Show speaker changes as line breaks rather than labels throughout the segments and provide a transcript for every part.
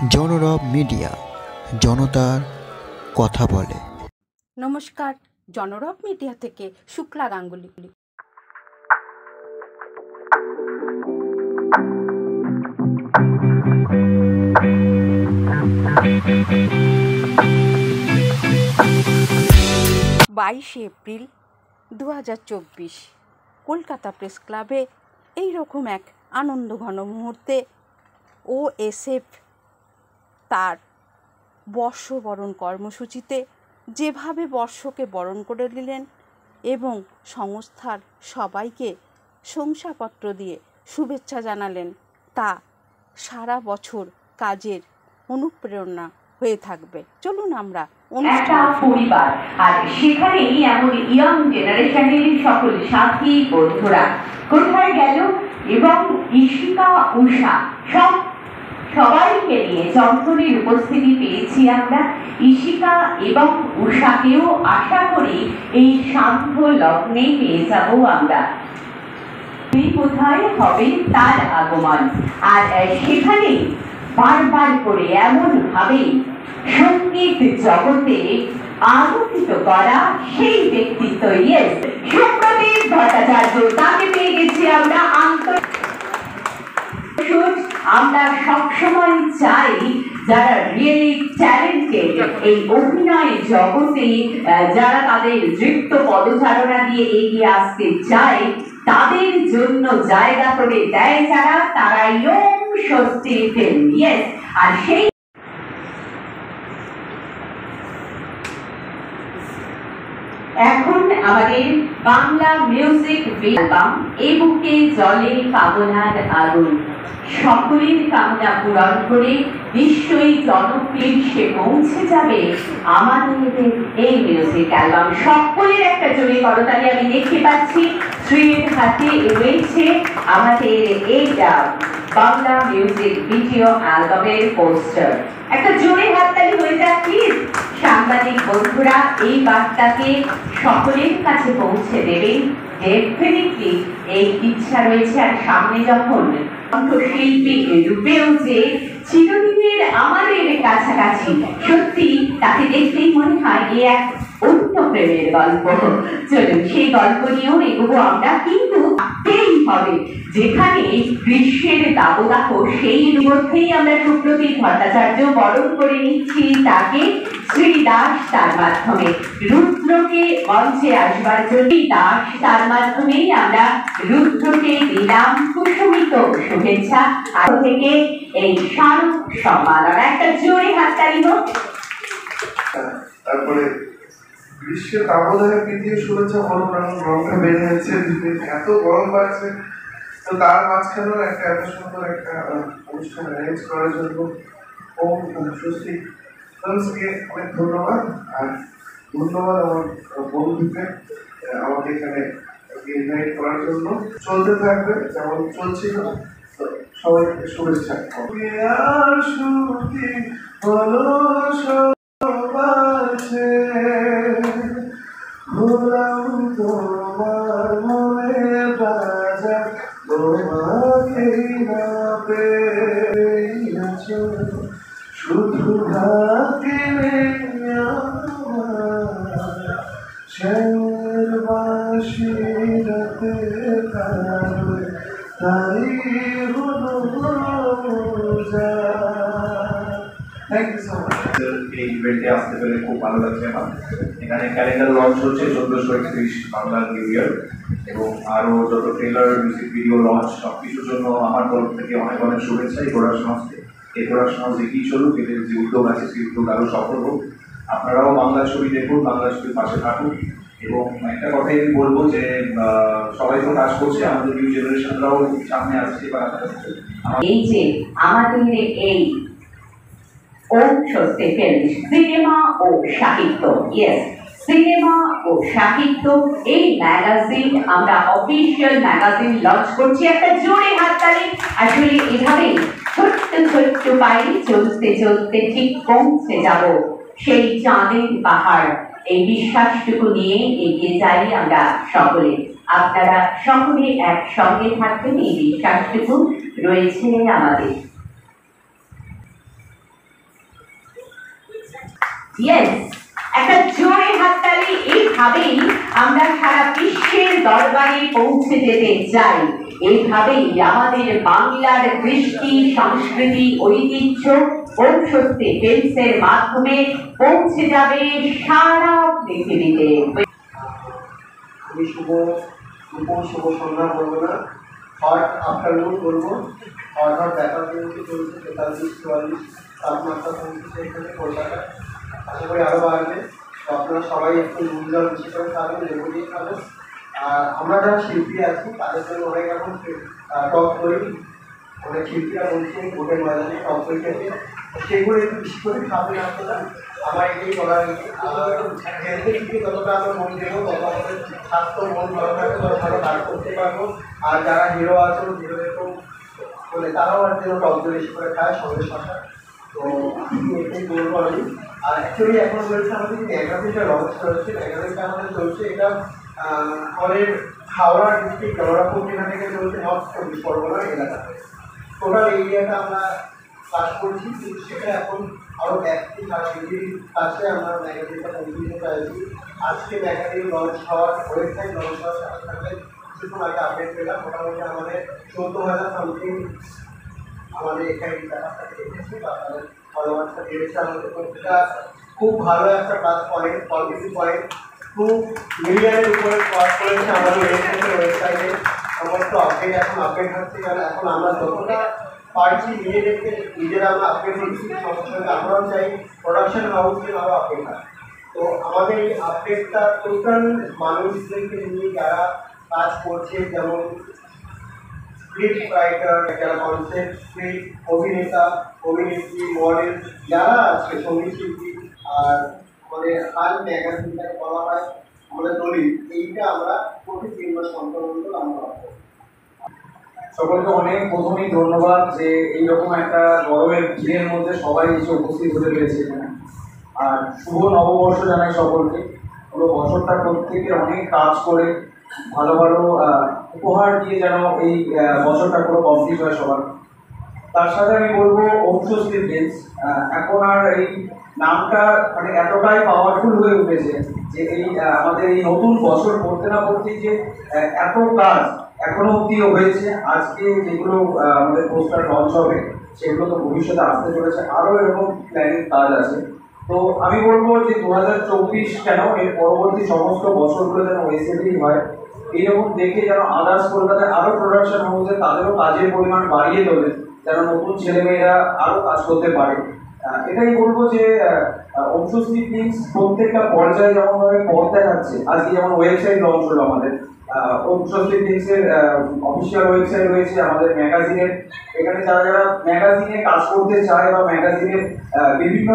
জনরব media, জনতার কথা বলে।
নমস্কার, জনরব মিডিয়া থেকে শুক্লা গাঙ্গুলি। বাইশে এপ্রিল 2024 কলকাতা প্রেস ক্লাবে এইরকম এক আনন্দঘন মুহূর্তে ওএসএফ তার বর্ষবরণ কর্মসূচিতে যেভাবে বর্ষকে বরণ করে নিলেন এবং সংস্থার সবাইকে শংসাপত্র দিয়ে শুভেচ্ছা জানালেন, তা সারা বছর কাজের অনুপ্রেরণা হয়ে থাকবে। চলুন আমরা
একটা পরিবার, আর সেখানেই এমন ইয়াং জেনারেশনের সকল সাথী বন্ধুরা কোথায় গেল এবং ঈশিকা উষা সবাইকে নিয়ে যন্ত্রণের উপস্থিতি পেয়েছি আমরা। ঈশিকা এবং উষাকেও আশা করি এই শান্ত লগ্নে পেয়ে যাব আমরা। কোথায় হবে তার আগমন, আর সেখানে বারবার করে এমন ভাবে সঙ্গীত জগতে আলোকিত করা সেই ব্যক্তিত্ব সুপ্রদীপ ভট্টাচার্য, তাকে পেয়ে গেছি আমরা। আমরা সবসময় চাই যারা রিয়েলি ট্যালেন্টেড এই অভিনয় জগতে, যারা তাদের নৃত্য পদচারণা দিয়ে এগিয়ে আসতে চায়, তাদের জন্য জায়গা করে দেয় যারা, তারাই ওম স্বস্তি ফিল্ম। আর সেই এখন আমাদের বাংলা মিউজিক অ্যালবাম এ বুকে জলে কামনার আগুন, সকলের কামনা পূরণ করে নিশ্চয়ই জনপ্রিয় সে পৌঁছে যাবে আমাদের এই মিউজিক অ্যালবাম। সকলের একটা জোরে করতালি আমি দেখতে পাচ্ছি। শ্রীর হাতে রয়েছে আমাদের এই বাংলা মিউজিক ভিডিও অ্যালবামের পোস্টার। একটা জোরে হাততালি হয়ে যাক প্লিজ। সাংবাদিক বন্ধুরা এই বার্তাকে সকলের কাছে পৌঁছে দেবেন। ডেফিনেটলি এই ইচ্ছা রয়েছে, আর সামনে যখন কণ্ঠশিল্পী রূপেও যে চিরদিনের আমাদের কাছাকাছি, সত্যি তাকে দেখলেই মনে হয় এ এক অন্য প্রেমের গল্প। চলুন সেই গল্প নিয়েও এগোবো আমরা, কিন্তু এই হবে যেখানে গ্রীষ্মের দাবদাহ, সেই মধ্যেই আমরা সুপ্রদীপ ভট্টাচার্য বরণ করে নিচ্ছি তাকে শ্রী দাস, তার মাধ্যমে রুদ্রকে মঞ্চে আসবার জন্য দাস, তার মাধ্যমেই আমরা রুদ্রকে দিলাম কুসুমিত শুভেচ্ছা। আর থেকে এই স্মারক সম্মাননা, একটা জোরে হাততালি হোক।
তারপরে গ্রীষ্মের দাবদাহে পৃথিবীর শুভেচ্ছা গরমটা বেড়ে যাচ্ছে, এত গরম বাড়ছে, তো তার মাঝখানেও একটা এত সুন্দর একটা অনুষ্ঠান অ্যারেঞ্জ করার জন্য ওম স্বস্তি ফিল্মসকে অনেক ধন্যবাদ। আর ধন্যবাদ আমার বন্ধুকে আমাকে এখানে ইনভাইট করার জন্য। চলতে থাকবে যেমন চলছিল, সবাইকে শুভেচ্ছা। তোমার মনে বাজা তোমাকে না পেয়েছ, শুধু ভাগ্যে শের বাসি রাতে তাই হলো যা। Thank you so much. এই ইভেন্টে আসতে পেরে খুব ভালো লাগছে আমার। এখানে ক্যালেন্ডার লঞ্চ হচ্ছে 1431 বাংলার নিউ ইয়ার, এবং আরও যত ট্রেলার, মিউজিক ভিডিও লঞ্চ, সব কিছুর জন্য আমার তরফ থেকে অনেক অনেক শুভেচ্ছা। এই ঘোড়ার সমাজকে, এই ঘোড়ার সমাজ এগিয়ে চলুক, এদের যে উদ্যোগ আছে সেই উদ্যোগ আরও সফল হোক। আপনারাও বাংলা ছবি দেখুন, বাংলা ছবির পাশে থাকুন। এবং একটা কথাই আমি বলবো যে সবাই তো কাজ করছে, আমাদের নিউ জেনারেশনরাও সামনে আসছে।
এই যে আমাদের এই ওম স্বস্তি ফিল্ম সিনেমা ও সাহিত্য, সিনেমা ও সাহিত্য এই ম্যাগাজিন, আমরা অফিসিয়াল ম্যাগাজিন লঞ্চ করছি। একটা জোরে হাততালি। আসলে এভাবেই ছোট্ট ছোট্ট পায়ে চলতে চলতে ঠিক পৌঁছে যাব সেই চাঁদের পাহাড়। এই বিশ্বাসটুকু নিয়ে এগিয়ে যাই আমরা সকলে। আপনারা সকলে একসঙ্গে থাকবেন, এই বিশ্বাসটুকু রয়েছে আমাদের। ইয়েস, একটা জোরে হাততালি। এইভাবেই আমরা সারা বিশ্বের দরবারে পৌঁছে যেতে চাই। এইভাবেই আমাদের বাংলার কৃষ্টি, সংস্কৃতি, ঐতিহ্য বংশোত্তি ফিল্মসের মাধ্যমে পৌঁছে যাবে সারা পৃথিবীতে।
আমি শুভ সন্ধ্যা বলবো না, হট আফটারনুন বলবো। হট ব্যাপার কিন্তু চলছে 43-44 তাপমাত্রা পৌঁছেছে এখানে কলকাতায়। আশা করি আরও বাড়বে। তো আপনারা সবাই একটু নুন জল বেশি করে খাবেন, লেবু দিয়ে খাবেন। আর আমরা যারা শিল্পী আছি তাদের জন্য অনেক এখন টক দই, অনেক শিল্পীরা বলছেন ভোটের ময়দানে টক দই খেতে, সেগুলো একটু বেশি করে খাবেন আপনারা। আমার এটাই বলার হেলথের দিকে যতটা আমরা মন দেবো তত আমাদের স্বাস্থ্য মন ভালো থাকবে, তত ভালো কাজ করতে পারবো। আর যারা হিরো আছেন হিরোদেরকেও বলে তারাও আর যেন টক দই বেশি করে খায় সঙ্গে শশা। তো এটাই বলবো আমি। আর অ্যাকচুয়ালি এখন বলছে আমাদের যে ম্যাগাজিনটা লঞ্চ করেছে, ম্যাগাজিনটা আমাদের চলছে, এটা আমাদের হাওড়া ডিস্ট্রিক্ট জনরাপুর থেকে চলছে নর্থ 24 পরগনা এলাকাতে। টোটাল এরিয়াটা আমরা কাজ করছি, কিন্তু সেটা এখন আরও ব্যাপ্তি সারা পৃথিবীর কাছে আমরা ম্যাগাজিনটা পৌঁছে দিতে চাইছি। আজকে ম্যাগাজিন লঞ্চ হওয়ার ওয়েবসাইট লঞ্চ হওয়ার সাথে সাথে কিছুক্ষণ আগে আপডেট পেলাম, মোটামুটি আমাদের 14,000 সামথিং আমাদের এখানে ব্যাপারটাকে দেখেছি বা তাদের ফলোয়ার্সটা বেড়েছে আমাদের। প্রত্যেকটা খুব ভালো একটা প্লাস পয়েন্ট, পজিটিভ পয়েন্ট। 2 মিলিয়নের উপরে ক্রস করেছে আমাদের ওয়েবসাইটে। সমস্ত আপডেট এখন আপডেট হচ্ছে, কারণ এখন আমরা যতটা পারছি নিজেরা আমরা আপডেট হচ্ছি, সঙ্গে সঙ্গে আমরাও চাই প্রোডাকশন হাউসকে আরও আপডেট হয়। তো আমাদের এই আপডেটটা টোটাল মানুষদেরকে নিয়ে যারা কাজ করছে, যেমন স্ক্রিপ্ট রাইটার, যারা কনসেপ্ট স্ক্রিপ্ট, অভিনেতা, অভিনেত্রী, মডেল যারা আছে, সঙ্গীত শিল্পী, আর আমাদের হাল ম্যাগাজিনটাকে বলা হয় আমাদের দলিল, এইটা আমরা প্রতি 3 মাস অন্তর আমরা
সকলকে অনেক প্রথমেই ধন্যবাদ যে এইরকম একটা গরমের ভিড়ের মধ্যে সবাই এসে উপস্থিত হতে পেরেছে এখানে। আর শুভ নববর্ষ জানাই সকলকে। পুরো বছরটা প্রত্যেকে অনেক কাজ করে ভালো ভালো উপহার দিয়ে যেন এই বছরটা পুরো কমপ্লিট হয় সবার। তার সাথে আমি বলবো অংশশ্রী ফিল্মস এখন আর এই নামটা মানে এতটাই পাওয়ারফুল হয়ে উঠেছে যে এই আমাদের এই নতুন বছর পড়তে না পড়তেই যে এত কাজ এখনো অব্দিও হয়েছে। আজকে যেগুলো আমাদের পোস্টার লঞ্চ হবে সেগুলো তো ভবিষ্যতে আসতে চলেছে, আরও এরকম প্ল্যানিং কাজ আছে। তো আমি বলবো যে 2024 কেন এর পরবর্তী সমস্ত বছরগুলো যেন ওয়েসেতেই হয়, এইরকম দেখে যেন আদার্স কলকাতায় আরও প্রোডাকশন হাউসে তাদেরও কাজের পরিমাণ বাড়িয়ে তোলে, যেন নতুন ছেলেমেয়েরা আরও কাজ করতে পারে। এটাই বলবো যে অংশশ্রী ফিল্মস প্রত্যেকটা পর্যায়ে যেমনভাবে পথ দেখাচ্ছে। আজকে যেমন ওয়েবসাইট লঞ্চ হলো আমাদের অংশশ্রী ফিল্মসের অফিসিয়াল ওয়েবসাইট রয়েছে, আমাদের ম্যাগাজিনের, এখানে যারা যারা ম্যাগাজিনে কাজ করতে চায় বা ম্যাগাজিনের বিভিন্ন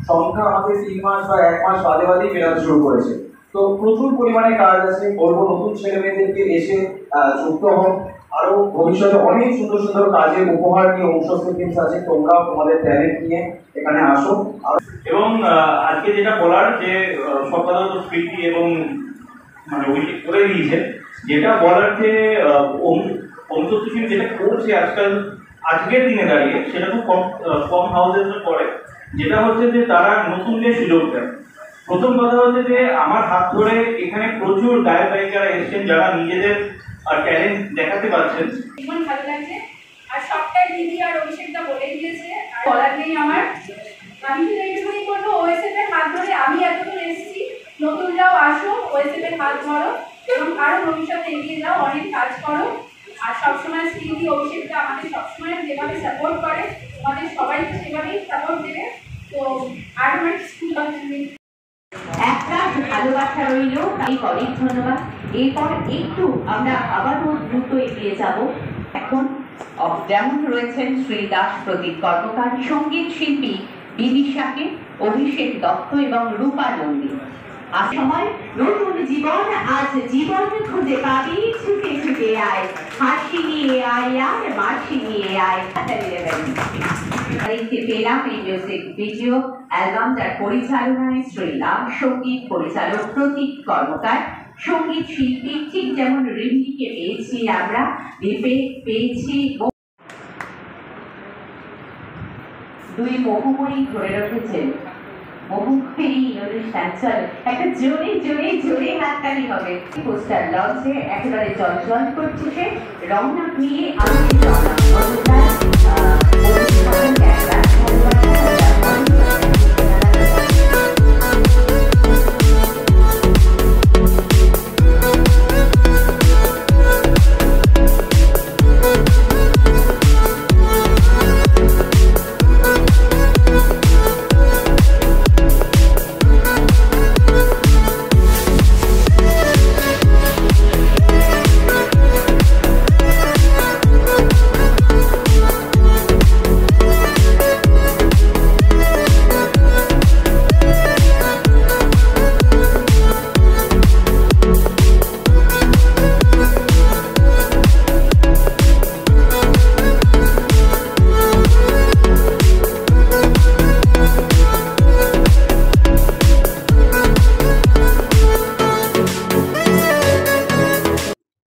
সংখ্যা আমাদের 3 মাস বা 1 মাস বাদে বাদেই বেরোতে শুরু করেছে। তো প্রচুর পরিমাণে কাজ আছে, বলবো নতুন ছেলে মেয়েদেরকে এসে যুক্ত হন। আরো ভবিষ্যতে অনেক সুন্দর সুন্দর কাজের উপহার নিয়ে অংশশ্রী ফিল্মস আছে, তোমরাও তোমাদের ট্যালেন্ট নিয়ে এখানে আসো।
এবং আজকে যেটা বলার যে সকালে তো স্মৃতি এবং মানে উইটি করে দিয়েছে, যেটা বলার যে অংশশ্রী ফিল্ম যেটা করছে আজকাল আজকের দিনে দাঁড়িয়ে সেটা খুব কম হাউসেস করে। যেটা হচ্ছে যে তারা নতুনদের সুযোগ দেয়। প্রথম কথা হচ্ছে যে আমার হাত ধরে এখানে প্রচুর গায়ক গায়িকারা এসেছেন যারা নিজেদের ট্যালেন্ট দেখাতে পারছেন।
ভীষণ ভালো লাগছে। আর সবটাই দিদি আর অভিষেকটা বলে দিয়েছে, আর বলার নেই আমার। আমি শুধু এইটুকুনি করবো, ওএসএফ এর হাত ধরে আমি এতদূর এসেছি, নতুনরাও আসো, ওএসএফ এর হাত ধরো এবং আরও ভবিষ্যতে এগিয়ে যাও, অনেক কাজ করো। আর সবসময় শ্রীদি অভিষেকটা আমাদের সবসময় যেভাবে সাপোর্ট করে, আমাদের সবাইকে সেভাবেই সাপোর্ট দেবে। তো আর্টমেন্ট স্কুল অফ
একটা ভালোবাসা রইল, তাই অনেক ধন্যবাদ। এরপর একটু আমরা আবারও দ্রুত এগিয়ে যাব। এখন যেমন রয়েছেন শ্রী দাস প্রতীক কর্মকার, সঙ্গীত শিল্পী বিদিশাকে, অভিষেক দত্ত এবং রূপা নন্দী। আর সময় নতুন জীবন, আজ জীবন খুঁজে পাবি, ছুটে ছুটে আয়, হাসি নিয়ে আয় আর মাসি নিয়ে আয়। পেলাম এই মিউজিক ভিডিও অ্যালবাম, যার পরিচালনায় শ্রীলাম, সঙ্গীত পরিচালক প্রতীক কর্মকার, সঙ্গীত শিল্পী ঠিক যেমন রিম্পিকে পেয়েছি আমরা, দীপে পেয়েছি 2 মহুময়ী ধরে রেখেছেন বহুক্ষেরই অনুষ্ঠান চল একটা জোরে জোরে জোরে হাততালি হবে পোস্টার লঞ্চে একেবারে জল করছে সে রওনা নিয়ে আমাদের রওনা মজুদার অভিভাবক ক্যামেরা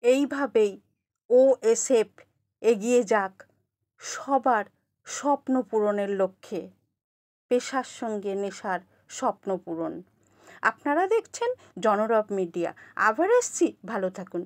এইভাবেই ওএসএফ এগিয়ে যাক সবার স্বপ্ন পূরণের লক্ষ্যে, পেশার সঙ্গে নেশার স্বপ্ন পূরণ। আপনারা দেখছেন জনরব মিডিয়া। আবার এসছি, ভালো থাকুন।